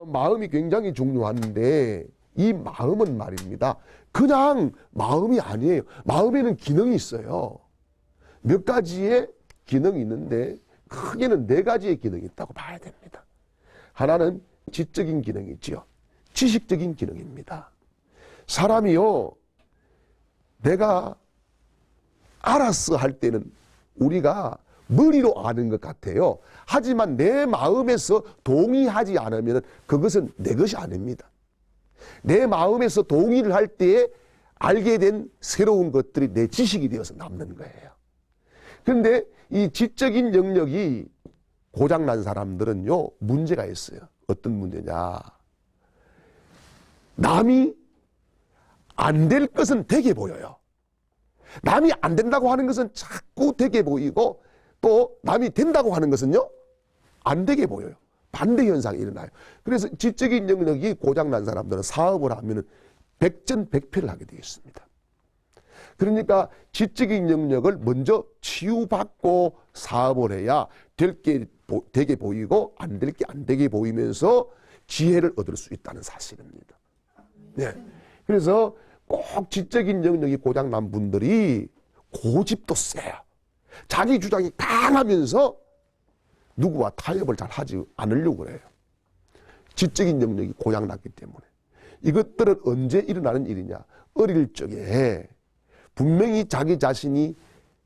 마음이 굉장히 중요한데 이 마음은 말입니다. 그냥 마음이 아니에요. 마음에는 기능이 있어요. 몇 가지의 기능이 있는데 크게는 4가지의 기능이 있다고 봐야 됩니다. 하나는 지적인 기능이지요. 지식적인 기능입니다. 사람이요, 내가 알았어 할 때는 우리가 머리로 아는 것 같아요. 하지만 내 마음에서 동의하지 않으면 그것은 내 것이 아닙니다. 내 마음에서 동의를 할 때에 알게 된 새로운 것들이 내 지식이 되어서 남는 거예요. 그런데 이 지적인 영역이 고장난 사람들은요, 문제가 있어요. 어떤 문제냐. 남이 안 될 것은 되게 보여요. 남이 안 된다고 하는 것은 자꾸 되게 보이고, 또 남이 된다고 하는 것은요, 안 되게 보여요. 반대 현상이 일어나요. 그래서 지적인 영역이 고장난 사람들은 사업을 하면 백전백패를 하게 되어 있습니다. 그러니까 지적인 영역을 먼저 치유받고 사업을 해야 될 게 되게 보이고 안 될 게 안 되게 보이면서 지혜를 얻을 수 있다는 사실입니다. 네. 그래서 꼭 지적인 영역이 고장난 분들이 고집도 세요. 자기 주장이 강하면서 누구와 타협을 잘 하지 않으려고 그래요. 지적인 영역이 고장났기 때문에. 이것들은 언제 일어나는 일이냐. 어릴 적에 분명히 자기 자신이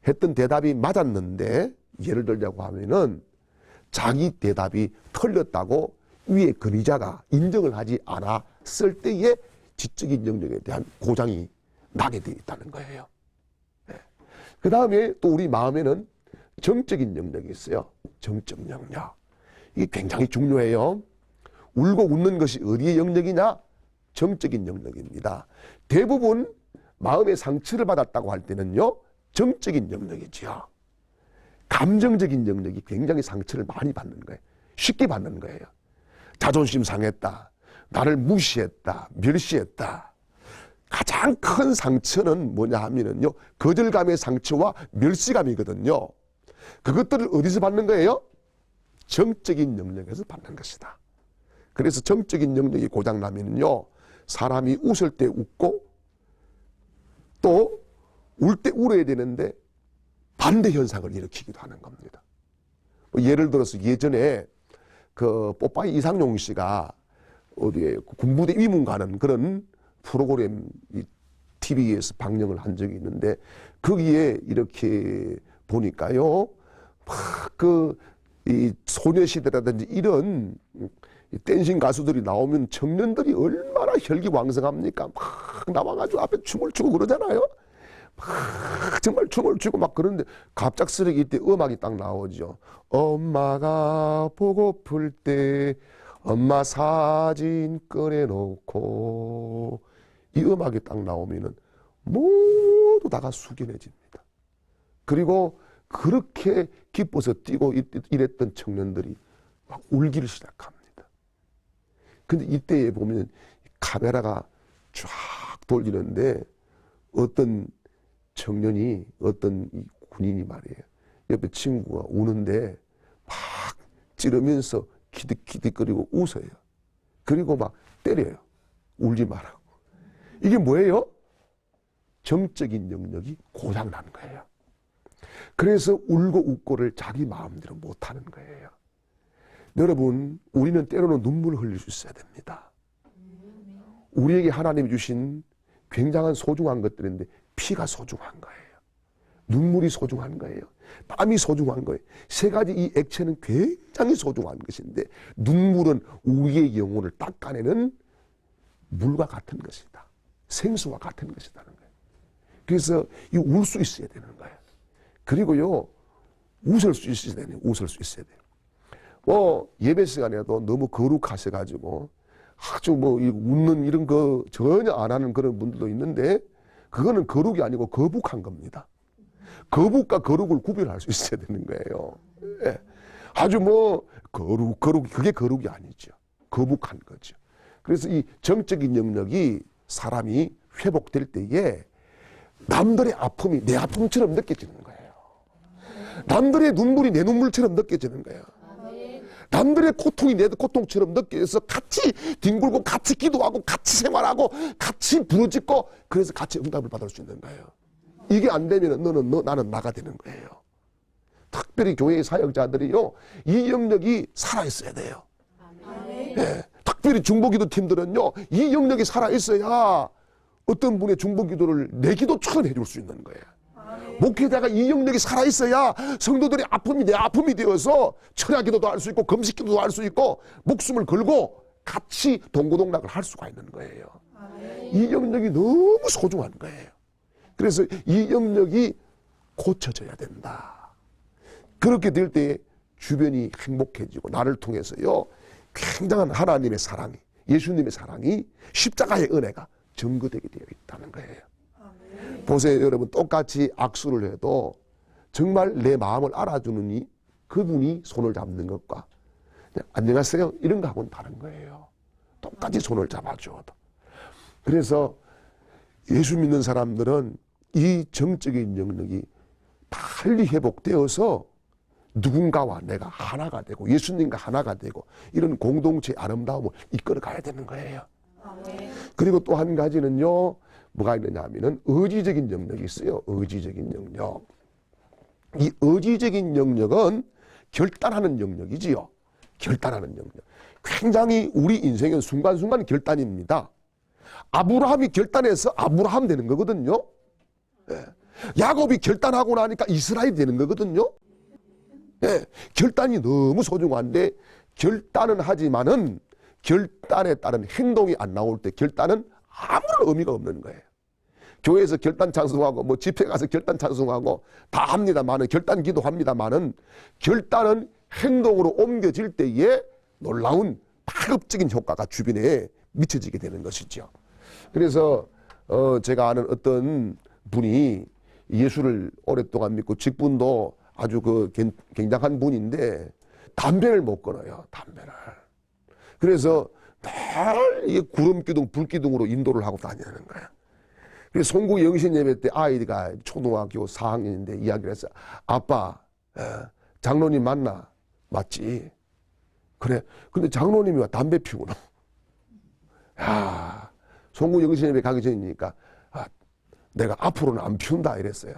했던 대답이 맞았는데, 예를 들자고 하면은 자기 대답이 틀렸다고 위에 권위자가 인정을 하지 않았을 때에 지적인 영역에 대한 고장이 나게 되어 있다는 거예요. 네. 그 다음에 또 우리 마음에는 정적인 영역이 있어요. 정적 영역. 이게 굉장히 중요해요. 울고 웃는 것이 어디의 영역이냐? 정적인 영역입니다. 대부분 마음의 상처를 받았다고 할 때는요, 정적인 영역이지요. 감정적인 영역이 굉장히 상처를 많이 받는 거예요. 쉽게 받는 거예요. 자존심 상했다. 나를 무시했다. 멸시했다. 가장 큰 상처는 뭐냐 하면은요, 거절감의 상처와 멸시감이거든요. 그것들을 어디서 받는 거예요? 정적인 영역에서 받는 것이다. 그래서 정적인 영역이 고장나면요, 사람이 웃을 때 웃고 또 울 때 울어야 되는데 반대 현상을 일으키기도 하는 겁니다. 예를 들어서 예전에 그 뽀빠이 이상용 씨가 어디에 군부대 위문 가는 그런 프로그램 TV에서 방영을 한 적이 있는데, 거기에 이렇게 보니까요, 막 이 소녀시대라든지 이런 댄싱 가수들이 나오면 청년들이 얼마나 혈기왕성합니까? 막 나와가지고 앞에 춤을 추고 그러잖아요. 막 정말 춤을 추고 막 그러는데 갑작스럽게 이때 음악이 딱 나오죠. 엄마가 보고플 때 엄마 사진 꺼내놓고, 이 음악이 딱 나오면은 모두 다가 숙연해집니다. 그리고 그렇게 기뻐서 뛰고 이랬던 청년들이 막 울기를 시작합니다. 근데 이때에 보면 카메라가 쫙 돌리는데 어떤 청년이, 어떤 이 군인이 말이에요, 옆에 친구가 우는데 막 찌르면서 키득키득거리고 웃어요. 그리고 막 때려요. 울지 말라고. 이게 뭐예요? 정적인 영역이 고장난 거예요. 그래서 울고 웃고를 자기 마음대로 못하는 거예요. 여러분, 우리는 때로는 눈물을 흘릴 수 있어야 됩니다. 우리에게 하나님이 주신 굉장한 소중한 것들인데 피가 소중한 거예요. 눈물이 소중한 거예요. 땀이 소중한 거예요. 3가지 이 액체는 굉장히 소중한 것인데, 눈물은 우리의 영혼을 닦아내는 물과 같은 것이다. 생수와 같은 것이라는 거예요. 그래서 울 수 있어야 되는 거예요. 그리고요, 웃을 수 있어야 되네요. 웃을 수 있어야 돼요. 예배 시간에도 너무 거룩하셔가지고 아주 웃는 이런 거 전혀 안 하는 그런 분들도 있는데, 그거는 거룩이 아니고 거북한 겁니다. 거북과 거룩을 구별할 수 있어야 되는 거예요. 예. 아주 거룩, 그게 거룩이 아니죠. 거북한 거죠. 그래서 이 정적인 영역이 사람이 회복될 때에 남들의 아픔이 내 아픔처럼 느껴지는 거예요. 남들의 눈물이 내 눈물처럼 느껴지는 거예요. 남들의 고통이 내 고통처럼 느껴서 같이 뒹굴고 같이 기도하고 같이 생활하고 같이 부르짖고 그래서 같이 응답을 받을 수 있는 거예요. 이게 안 되면 너는 나는 나가 되는 거예요. 특별히 교회의 사역자들이요, 이 영역이 살아있어야 돼요. 예, 특별히 중보기도 팀들은요, 이 영역이 살아있어야 어떤 분의 중보기도를 내 기도처럼 해줄 수 있는 거예요. 목회자가 이 영역이 살아있어야 성도들의 아픔이 내 아픔이 되어서 철야기도도 할 수 있고 금식기도도 할 수 있고 목숨을 걸고 같이 동고동락을 할 수가 있는 거예요. 이 영역이 너무 소중한 거예요. 그래서 이 영역이 고쳐져야 된다. 그렇게 될 때 주변이 행복해지고 나를 통해서요, 굉장한 하나님의 사랑이, 예수님의 사랑이, 십자가의 은혜가 증거되게 되어 있다는 거예요. 보세요, 여러분. 똑같이 악수를 해도 정말 내 마음을 알아주는 그분이 손을 잡는 것과 안녕하세요 이런 거하고는 다른 거예요. 똑같이 손을 잡아줘도. 그래서 예수 믿는 사람들은 이 정적인 영역이 빨리 회복되어서 누군가와 내가 하나가 되고 예수님과 하나가 되고 이런 공동체의 아름다움을 이끌어 가야 되는 거예요. 그리고 또 한 가지는요, 뭐가 있느냐 하면은 의지적인 영역이 있어요. 의지적인 영역. 이 의지적인 영역은 결단하는 영역이지요. 결단하는 영역. 굉장히 우리 인생은 순간순간 결단입니다. 아브라함이 결단해서 아브라함 되는 거거든요. 예. 야곱이 결단하고 나니까 이스라엘이 되는 거거든요. 예. 결단이 너무 소중한데 결단은 하지만은 결단에 따른 행동이 안 나올 때 결단은 아무런 의미가 없는 거예요. 교회에서 결단 찬송하고 뭐 집회 가서 결단 찬송하고 다 합니다만은 결단 기도합니다만은 결단은 행동으로 옮겨질 때에 놀라운 파급적인 효과가 주변에 미쳐지게 되는 것이죠. 그래서 제가 아는 어떤 분이 예수를 오랫동안 믿고 직분도 아주 굉장한 분인데 담배를 못 끊어요. 담배를. 그래서 늘 구름기둥, 불기둥으로 인도를 하고 다니는 거야. 그래서 송구 영신 예배 때 아이가 초등학교 4학년인데 이야기를 했어. 아빠, 장로님 맞나? 맞지? 그래. 근데 장로님이 와 담배 피우구나. 야, 송구 영신 예배 가기 전이니까 내가 앞으로는 안 피운다 이랬어요.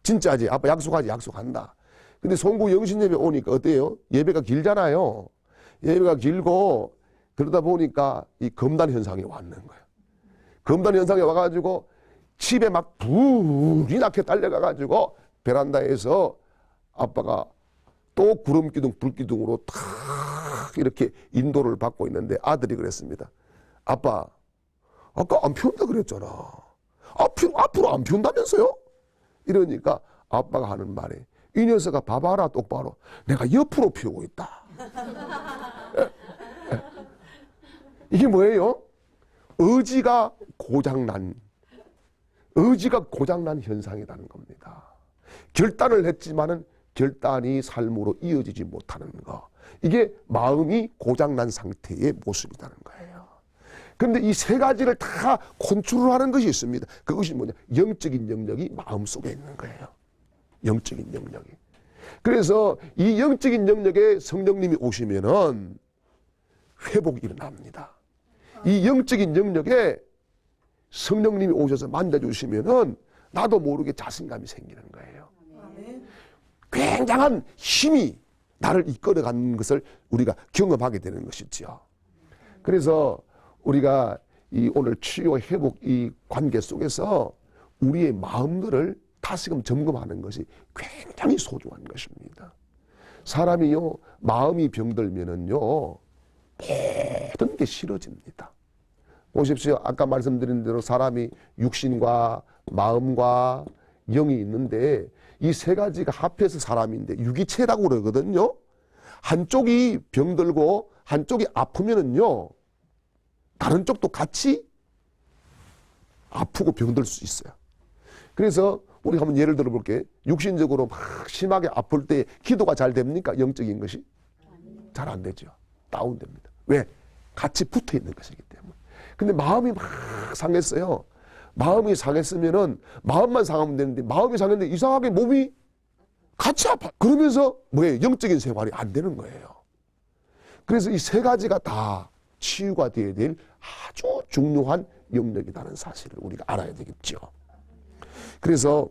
진짜지? 아빠 약속하지? 약속한다. 근데 송구 영신 예배 오니까 어때요? 예배가 길잖아요. 예배가 길고 그러다 보니까 이 검단 현상이 왔는 거예요. 검단 현상이 와가지고 집에 막 불이 나게 달려가가지고 베란다에서 아빠가 또 구름기둥, 불기둥으로 탁 이렇게 인도를 받고 있는데 아들이 그랬습니다. 아빠, 아까 안 피운다 그랬잖아. 앞으로 안 피운다면서요? 이러니까 아빠가 하는 말이 이 녀석아 봐봐라 똑바로 내가 옆으로 피우고 있다. 이게 뭐예요? 의지가 고장난 현상이라는 겁니다. 결단을 했지만은 결단이 삶으로 이어지지 못하는 거. 이게 마음이 고장난 상태의 모습이라는 거예요. 그런데 이 세 가지를 다 컨트롤하는 것이 있습니다. 그것이 뭐냐? 영적인 영역이 마음속에 있는 거예요. 영적인 영역이. 그래서 이 영적인 영역에 성령님이 오시면은 회복이 일어납니다. 이 영적인 영역에 성령님이 오셔서 만져주시면은 나도 모르게 자신감이 생기는 거예요. 굉장한 힘이 나를 이끌어가는 것을 우리가 경험하게 되는 것이지요. 그래서 우리가 이 오늘 치유 회복 이 관계 속에서 우리의 마음들을 다시금 점검하는 것이 굉장히 소중한 것입니다. 사람이요, 마음이 병들면은요, 모든 게 싫어집니다. 보십시오. 아까 말씀드린 대로 사람이 육신과 마음과 영이 있는데 이 세 가지가 합해서 사람인데 유기체라고 그러거든요. 한쪽이 병들고 한쪽이 아프면은요, 다른 쪽도 같이 아프고 병들 수 있어요. 그래서 우리 한번 예를 들어 볼게요. 육신적으로 막 심하게 아플 때 기도가 잘 됩니까? 영적인 것이? 잘 안 되죠. 다운됩니다. 왜? 같이 붙어 있는 것이기 때문에. 근데 마음이 막 상했어요. 마음이 상했으면은 마음만 상하면 되는데 마음이 상했는데 이상하게 몸이 같이 아파. 그러면서 뭐예요? 영적인 생활이 안 되는 거예요. 그래서 이 세 가지가 다 치유가 되어야 될 아주 중요한 영역이라는 사실을 우리가 알아야 되겠죠. 그래서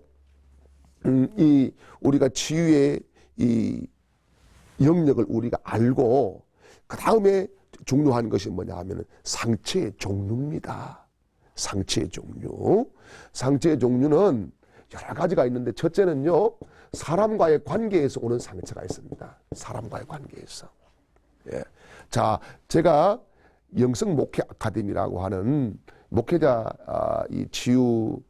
이 우리가 치유의 이 영역을 우리가 알고 그 다음에 중요한 것이 뭐냐 하면 상처의 종류입니다. 상처의 종류. 상처의 종류는 여러 가지가 있는데 첫째는요, 사람과의 관계에서 오는 상처가 있습니다. 사람과의 관계에서. 예. 자, 제가 영성 목회 아카데미라고 하는 목회자 이 치유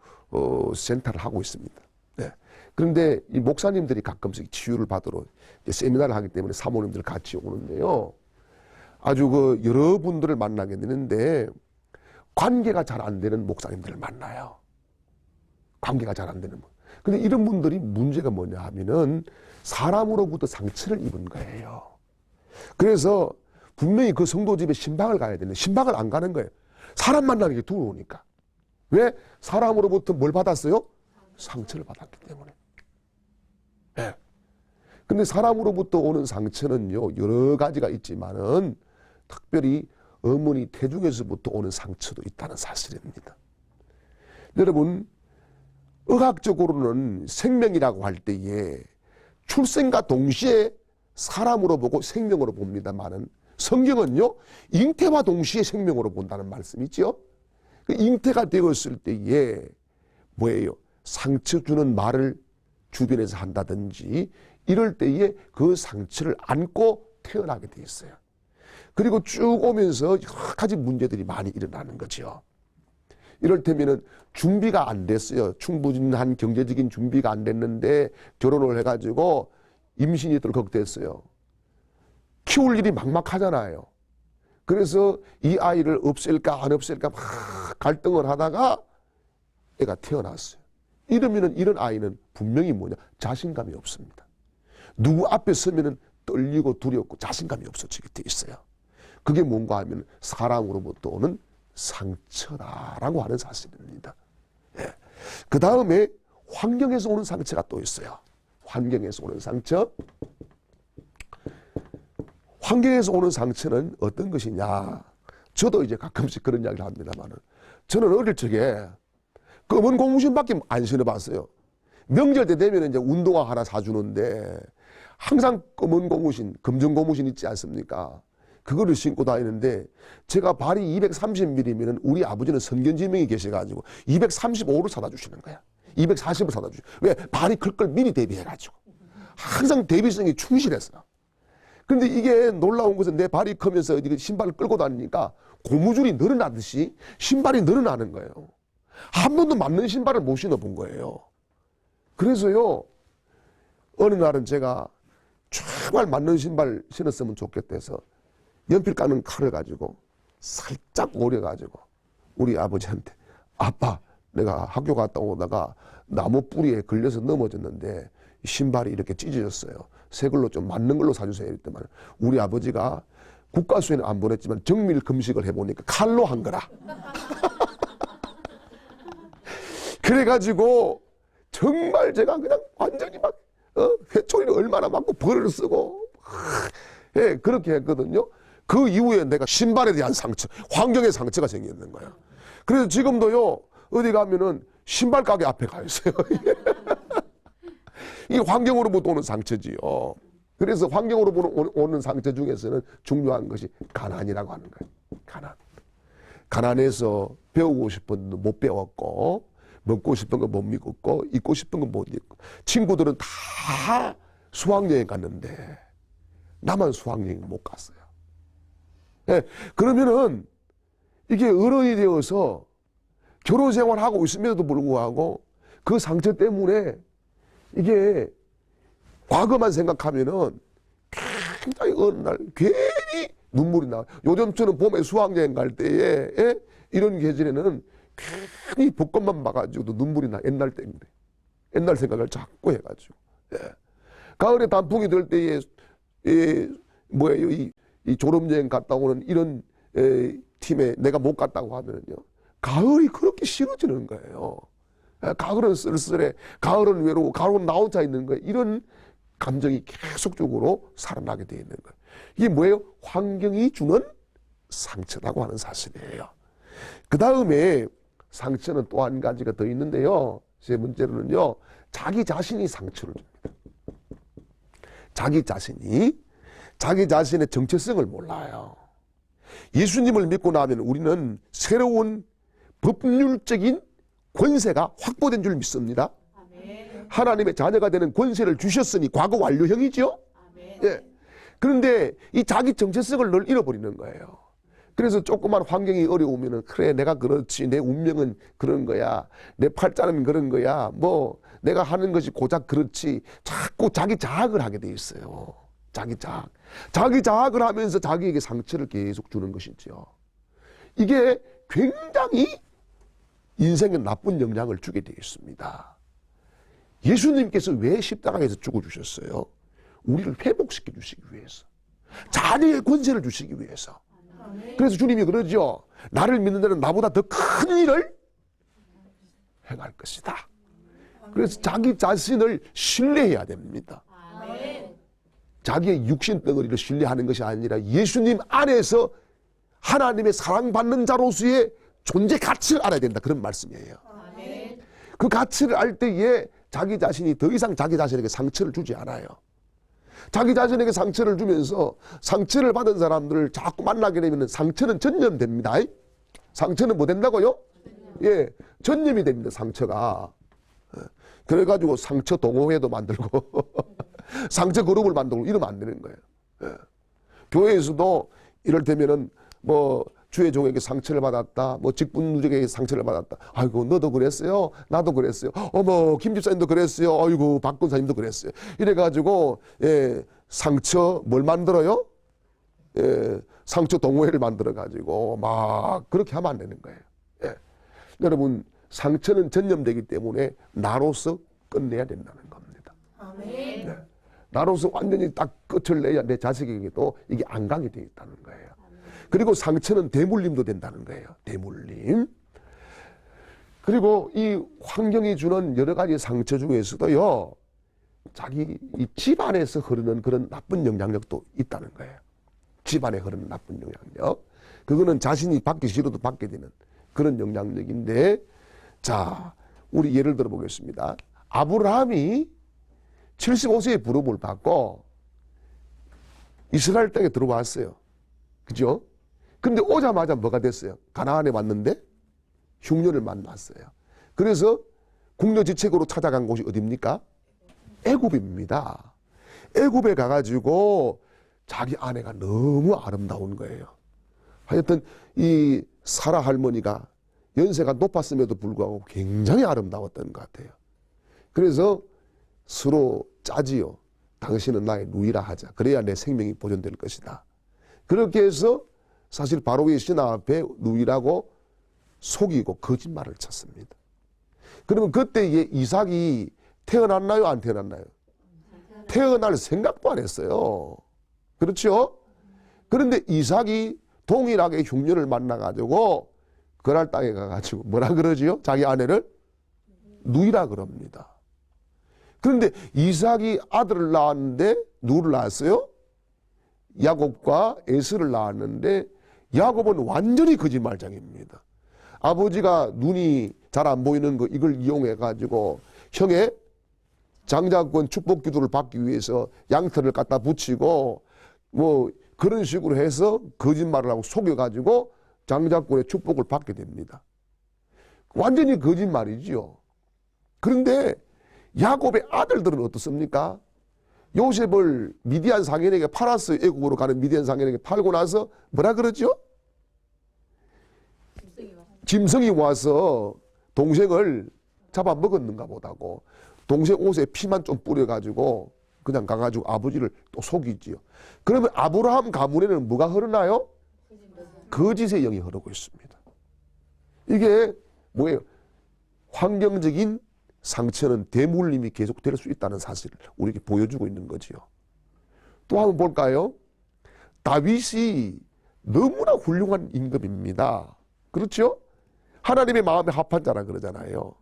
센터를 하고 있습니다. 네. 그런데 이 목사님들이 가끔씩 치유를 받으러 세미나를 하기 때문에 사모님들 같이 오는데요. 아주 그 여러분들을 만나게 되는데 관계가 잘 안 되는 목사님들을 만나요. 관계가 잘 안 되는 분. 근데 이런 분들이 문제가 뭐냐 하면은 사람으로부터 상처를 입은 거예요. 그래서 분명히 그 성도 집에 신방을 가야 되는데 신방을 안 가는 거예요. 사람 만나는 게 두려우니까. 왜? 사람으로부터 뭘 받았어요? 상처를 받았기 때문에. 예. 근데 사람으로부터 오는 상처는요, 여러 가지가 있지만은 특별히 어머니 태중에서부터 오는 상처도 있다는 사실입니다. 여러분, 의학적으로는 생명이라고 할 때에 출생과 동시에 사람으로 보고 생명으로 봅니다만은 성경은요, 잉태와 동시에 생명으로 본다는 말씀이죠. 그 잉태가 되었을 때에 뭐예요? 상처 주는 말을 주변에서 한다든지 이럴 때에 그 상처를 안고 태어나게 돼 있어요. 그리고 쭉 오면서 여러 가지 문제들이 많이 일어나는 거죠. 이럴 때면은 준비가 안 됐어요. 충분한 경제적인 준비가 안 됐는데 결혼을 해가지고 임신이 덜컥됐어요. 키울 일이 막막하잖아요. 그래서 이 아이를 없앨까 안 없앨까 막 갈등을 하다가 애가 태어났어요. 이러면은 이런 아이는 분명히 뭐냐? 자신감이 없습니다. 누구 앞에 서면은 떨리고 두렵고 자신감이 없어지게 돼 있어요. 그게 뭔가 하면 사람으로부터 오는 상처라고 하는 사실입니다. 예. 그 다음에 환경에서 오는 상처가 또 있어요. 환경에서 오는 상처. 환경에서 오는 상처는 어떤 것이냐. 저도 이제 가끔씩 그런 이야기를 합니다만은 저는 어릴 적에 검은 고무신밖에 안 신어봤어요. 명절 때 되면 이제 운동화 하나 사주는데 항상 검은 고무신, 검정 고무신 있지 않습니까? 그거를 신고 다니는데 제가 발이 230mm면 우리 아버지는 선견지명이 계셔가지고 235를 사다 주시는 거야. 240을 사다 주시고. 왜? 발이 클 걸 미리 대비해가지고. 항상 대비성이 충실했어. 근데 이게 놀라운 것은 내 발이 크면서 신발을 끌고 다니니까 고무줄이 늘어나듯이 신발이 늘어나는 거예요. 한 번도 맞는 신발을 못 신어본 거예요. 그래서요, 어느 날은 제가 정말 맞는 신발 신었으면 좋겠다 해서 연필 까는 칼을 가지고 살짝 오려가지고 우리 아버지한테 아빠, 내가 학교 갔다 오다가 나무 뿌리에 걸려서 넘어졌는데 신발이 이렇게 찢어졌어요. 새 걸로 좀 맞는 걸로 사주세요. 이랬더만 우리 아버지가 국가수에는 안 보냈지만 정밀 금식을 해보니까 칼로 한 거라. 그래가지고 정말 제가 그냥 완전히 막 회초리를 얼마나 맞고 벌을 쓰고 예, 그렇게 했거든요. 그 이후에 내가 신발에 대한 상처, 환경의 상처가 생겼는 거야. 그래서 지금도요, 어디 가면은 신발 가게 앞에 가 있어요. 이 환경으로부터 오는 상처지요. 그래서 환경으로 오는 상처 중에서는 중요한 것이 가난이라고 하는 거예요. 가난. 가난해서 배우고 싶은 거 못 배웠고, 먹고 싶은 거 못 먹었고, 입고 싶은 거 못 입고. 친구들은 다 수학여행 갔는데 나만 수학여행 못 갔어요. 예, 그러면은 이게 어른이 되어서 결혼 생활하고 있음에도 불구하고 그 상처 때문에 이게 과거만 생각하면은 굉장히 어느 날 괜히 눈물이 나와요. 요즘처럼 봄에 수학여행 갈 때에 이런 계절에는 괜히 벚꽃만 봐가지고도 눈물이 나. 옛날 때문에. 옛날 생각을 자꾸 해가지고. 예. 가을에 단풍이 들 때에 이 졸업여행 갔다 오는 이런 팀에 내가 못 갔다고 하면은요. 가을이 그렇게 싫어지는 거예요. 가을은 쓸쓸해. 가을은 외로워. 가을은 나 혼자 있는 거예요. 이런 감정이 계속적으로 살아나게 되어 있는 거예요. 이게 뭐예요? 환경이 주는 상처라고 하는 사실이에요. 그 다음에 상처는 또 한 가지가 더 있는데요. 세 번째로는요, 자기 자신이 상처를 줍니다. 자기 자신의 정체성을 몰라요. 예수님을 믿고 나면 우리는 새로운 법률적인 권세가 확보된 줄 믿습니다. 하나님의 자녀가 되는 권세를 주셨으니 과거 완료형이죠. 예. 그런데 이 자기 정체성을 늘 잃어버리는 거예요. 그래서 조그만 환경이 어려우면은 그래 내가 그렇지, 내 운명은 그런 거야, 내 팔자는 그런 거야, 뭐 내가 하는 것이 고작 그렇지, 자꾸 자기 자학을 하게 돼 있어요. 자기 자학을 하면서 자기에게 상처를 계속 주는 것이죠. 이게 굉장히 인생에 나쁜 영향을 주게 되어 있습니다. 예수님께서 왜 십자가에서 죽어주셨어요? 우리를 회복시켜 주시기 위해서, 자녀의 권세를 주시기 위해서. 그래서 주님이 그러죠. 나를 믿는 자는 나보다 더 큰 일을 행할 것이다. 그래서 자기 자신을 신뢰해야 됩니다. 자기의 육신 덩어리를 신뢰하는 것이 아니라 예수님 안에서 하나님의 사랑받는 자로서의 존재 가치를 알아야 된다, 그런 말씀이에요. 그 가치를 알 때에 자기 자신이 더 이상 자기 자신에게 상처를 주지 않아요. 자기 자신에게 상처를 주면서 상처를 받은 사람들을 자꾸 만나게 되면 상처는 전염됩니다. 상처는 뭐 된다고요? 예, 전염이 됩니다, 상처가. 그래가지고 상처 동호회도 만들고 상처 그룹을 만들고 이러면 안 되는 거예요. 예. 교회에서도 이럴 때면은 뭐 주의 종에게 상처를 받았다, 뭐 직분 누적에게 상처를 받았다. 아이고 너도 그랬어요, 나도 그랬어요, 어머 김 집사님도 그랬어요, 아이고 박 권사님도 그랬어요. 이래가지고 예, 상처 뭘 만들어요? 예, 상처 동호회를 만들어가지고 막 그렇게 하면 안 되는 거예요. 예. 여러분, 상처는 전염되기 때문에 나로서 끝내야 된다는 겁니다. 네. 나로서 완전히 딱 끝을 내야 내 자식에게도 이게 안 가게 되어 있다는 거예요. 그리고 상처는 대물림도 된다는 거예요. 대물림. 그리고 이 환경이 주는 여러 가지 상처 중에서도요, 자기 이 집안에서 흐르는 그런 나쁜 영향력도 있다는 거예요. 집안에 흐르는 나쁜 영향력. 그거는 자신이 받기 싫어도 받게 되는 그런 영향력인데, 자, 우리 예를 들어 보겠습니다. 아브라함이 75세의 부름을 받고 이스라엘 땅에 들어왔어요. 그죠? 근데 오자마자 뭐가 됐어요? 가나안에 왔는데 흉년을 만났어요. 그래서 궁녀지책으로 찾아간 곳이 어디입니까? 애굽입니다. 애굽에 가가지고 자기 아내가 너무 아름다운 거예요. 하여튼 이 사라 할머니가 연세가 높았음에도 불구하고 굉장히 아름다웠던 것 같아요. 그래서 서로 짜지요. 당신은 나의 누이라 하자. 그래야 내 생명이 보존될 것이다. 그렇게 해서 사실 바로의 신하 앞에 누이라고 속이고 거짓말을 쳤습니다. 그러면 그때에 이삭이 태어났나요? 안 태어났나요? 태어날 생각도 안 했어요. 그렇죠? 그런데 이삭이 동일하게 흉년을 만나가지고 그날 땅에 가가지고 뭐라 그러지요? 자기 아내를 누이라 그럽니다. 그런데 이삭이 아들을 낳았는데 누구를 낳았어요? 야곱과 에서를 낳았는데 야곱은 완전히 거짓말장입니다. 아버지가 눈이 잘 안 보이는 거 이걸 이용해 가지고 형의 장자권 축복 기도를 받기 위해서 양털을 갖다 붙이고 뭐 그런 식으로 해서 거짓말을 하고 속여 가지고 장자권의 축복을 받게 됩니다. 완전히 거짓말이지요. 그런데 야곱의 아들들은 어떻습니까? 요셉을 미디안 상인에게 팔았어요. 애국으로 가는 미디안 상인에게 팔고 나서 뭐라 그러죠? 짐승이 와서 동생을 잡아먹었는가 보다고 동생 옷에 피만 좀 뿌려가지고 그냥 가가지고 아버지를 또 속이지요. 그러면 아브라함 가문에는 뭐가 흐르나요? 거짓의 영이 흐르고 있습니다. 이게 뭐예요? 환경적인 상처는 대물림이 계속될 수 있다는 사실을 우리에게 보여주고 있는 거지요. 또 한번 볼까요? 다윗이 너무나 훌륭한 임금입니다. 그렇죠? 하나님의 마음에 합한 자라 그러잖아요.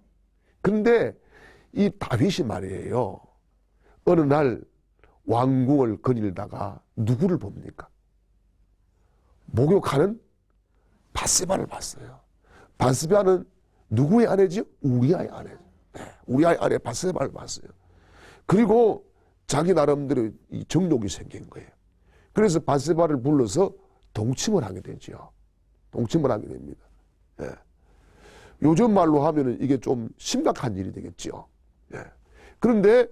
근데 이 다윗이 말이에요. 어느 날 왕궁을 거닐다가 누구를 봅니까? 목욕하는 밧세바를 봤어요. 밧세바는 누구의 아내지요? 우리아의 아내죠. 네, 우리아의 아내 밧세바를 봤어요. 그리고 자기 나름대로 이 정욕이 생긴 거예요. 그래서 밧세바를 불러서 동침을 하게 되죠. 동침을 하게 됩니다. 예. 요즘 말로 하면은 이게 좀 심각한 일이 되겠죠. 예. 그런데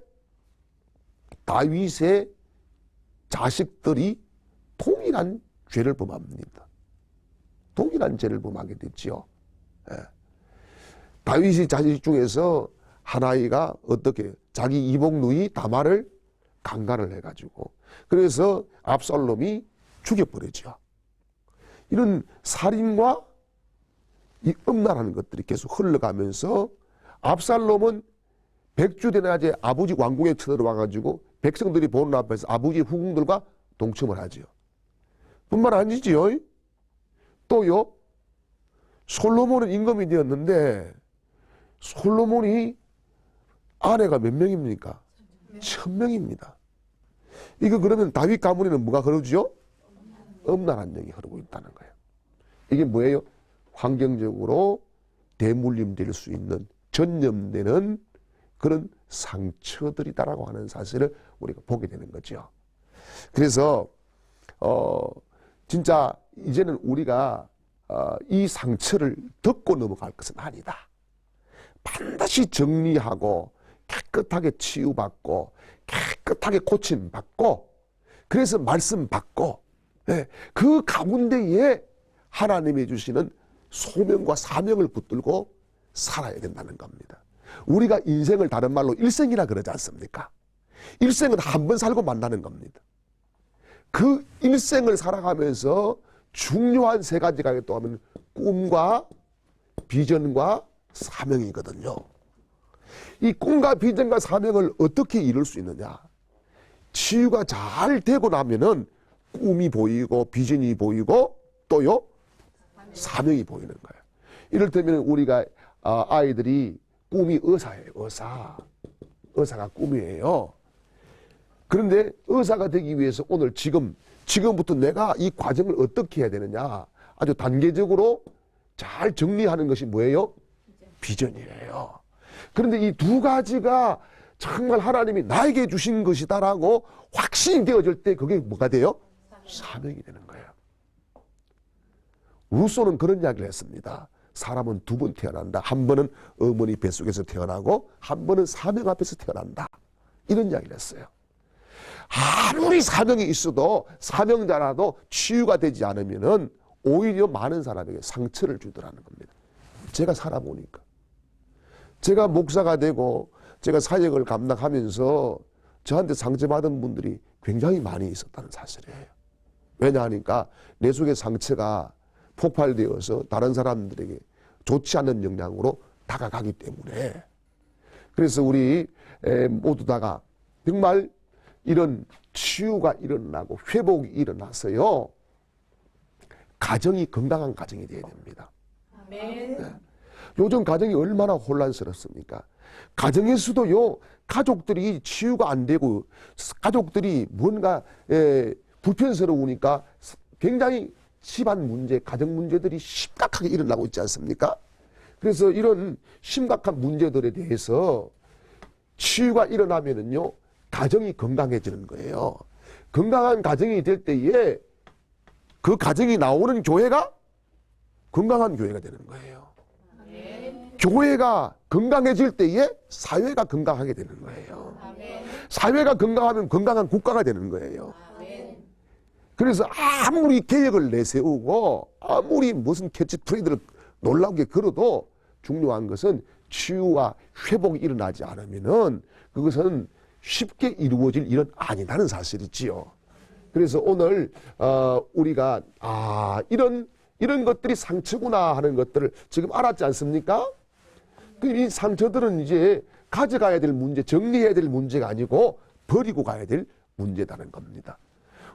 다윗의 자식들이 동일한 죄를 범합니다. 동일한 죄를 범하게 됐지요. 예. 다윗의 자식 중에서 하나이가 어떻게 자기 이복 누이 다말을 강간을 해가지고 그래서 압살롬이 죽여버리죠. 이런 살인과 이 음란하는 것들이 계속 흘러가면서 압살롬은 백주대낮에 아버지 왕궁에 쳐들어와가지고 백성들이 보는 앞에서 아버지 후궁들과 동침을 하죠. 뿐만 아니지요. 또요, 솔로몬은 임금이 되었는데 솔로몬이 아내가 몇 명입니까? 1000명입니다. 이거 그러면 다윗 가문에는 뭐가 흐르죠? 음란한 영이 흐르고 있다는 거예요. 이게 뭐예요? 환경적으로 대물림 될 수 있는 전염되는 그런 상처들이다라고 하는 사실을 우리가 보게 되는 거죠. 그래서 진짜 이제는 우리가 이 상처를 덮고 넘어갈 것은 아니다. 반드시 정리하고 깨끗하게 치유받고 깨끗하게 고침받고 그래서 말씀 받고 그 가운데에 하나님이 주시는 소명과 사명을 붙들고 살아야 된다는 겁니다. 우리가 인생을 다른 말로 일생이라 그러지 않습니까? 일생은 한 번 살고 만나는 겁니다. 그 일생을 살아가면서 중요한 세 가지가 또 하면 꿈과 비전과 사명이거든요. 이 꿈과 비전과 사명을 어떻게 이룰 수 있느냐? 치유가 잘 되고 나면은 꿈이 보이고 비전이 보이고 또요 사명이 보이는 거예요. 이를테면 우리가 아이들이 꿈이 의사예요. 의사가 꿈이에요. 그런데 의사가 되기 위해서 오늘 지금부터 내가 이 과정을 어떻게 해야 되느냐? 아주 단계적으로 잘 정리하는 것이 뭐예요? 비전이에요. 그런데 이 두 가지가 정말 하나님이 나에게 주신 것이다라고 확신이 되어질 때 그게 뭐가 돼요? 사명이 되는 거예요. 루소는 그런 이야기를 했습니다. 사람은 두 번 태어난다. 한 번은 어머니 뱃속에서 태어나고 한 번은 사명 앞에서 태어난다. 이런 이야기를 했어요. 아무리 사명이 있어도 사명자라도 치유가 되지 않으면은 오히려 많은 사람에게 상처를 주더라는 겁니다. 제가 살아보니까. 제가 목사가 되고 제가 사역을 감당하면서 저한테 상처받은 분들이 굉장히 많이 있었다는 사실이에요. 왜냐하니까 내 속의 상처가 폭발되어서 다른 사람들에게 좋지 않은 영향으로 다가가기 때문에 그래서 우리 모두 다가 정말 이런 치유가 일어나고 회복이 일어나서요 가정이 건강한 가정이 되어야 됩니다. 아멘. 네. 요즘 가정이 얼마나 혼란스럽습니까? 가정에서도요 가족들이 치유가 안 되고 가족들이 뭔가 불편스러우니까 굉장히 집안 문제, 가정 문제들이 심각하게 일어나고 있지 않습니까? 그래서 이런 심각한 문제들에 대해서 치유가 일어나면은요, 가정이 건강해지는 거예요. 건강한 가정이 될 때에 그 가정이 나오는 교회가 건강한 교회가 되는 거예요. 아멘. 교회가 건강해질 때에 사회가 건강하게 되는 거예요. 아멘. 사회가 건강하면 건강한 국가가 되는 거예요. 그래서 아무리 계획을 내세우고 아무리 무슨 캐치프레이드를 놀라우게 걸어도 중요한 것은 치유와 회복이 일어나지 않으면은 그것은 쉽게 이루어질 일은 아니라는 사실이지요. 그래서 오늘 우리가 이런 것들이 상처구나 하는 것들을 지금 알았지 않습니까? 이 상처들은 이제 가져가야 될 문제, 정리해야 될 문제가 아니고 버리고 가야 될 문제라는 겁니다.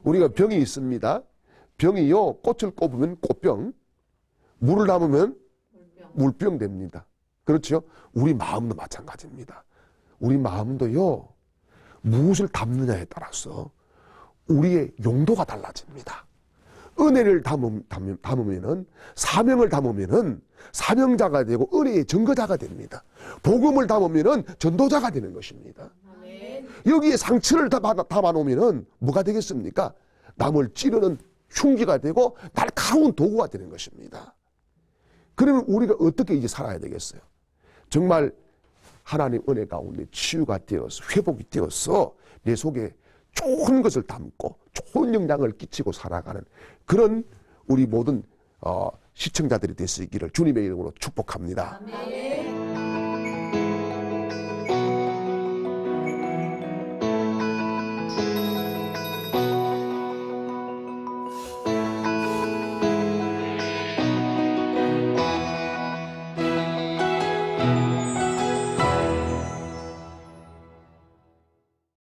우리가 병이 있습니다. 병이요, 꽃을 꼽으면 꽃병, 물을 담으면 물병 됩니다. 그렇죠? 우리 마음도 마찬가지입니다. 우리 마음도요, 무엇을 담느냐에 따라서 우리의 용도가 달라집니다. 은혜를 담으면은, 사명을 담으면은 사명자가 되고 은혜의 증거자가 됩니다. 복음을 담으면은 전도자가 되는 것입니다. 여기에 상처를 담아놓으면은 뭐가 되겠습니까? 남을 찌르는 흉기가 되고 날카로운 도구가 되는 것입니다. 그러면 우리가 어떻게 이제 살아야 되겠어요? 정말 하나님 은혜 가운데 치유가 되어서 회복이 되어서 내 속에 좋은 것을 담고 좋은 영향을 끼치고 살아가는 그런 우리 모든 시청자들이 될 수 있기를 주님의 이름으로 축복합니다. 아멘.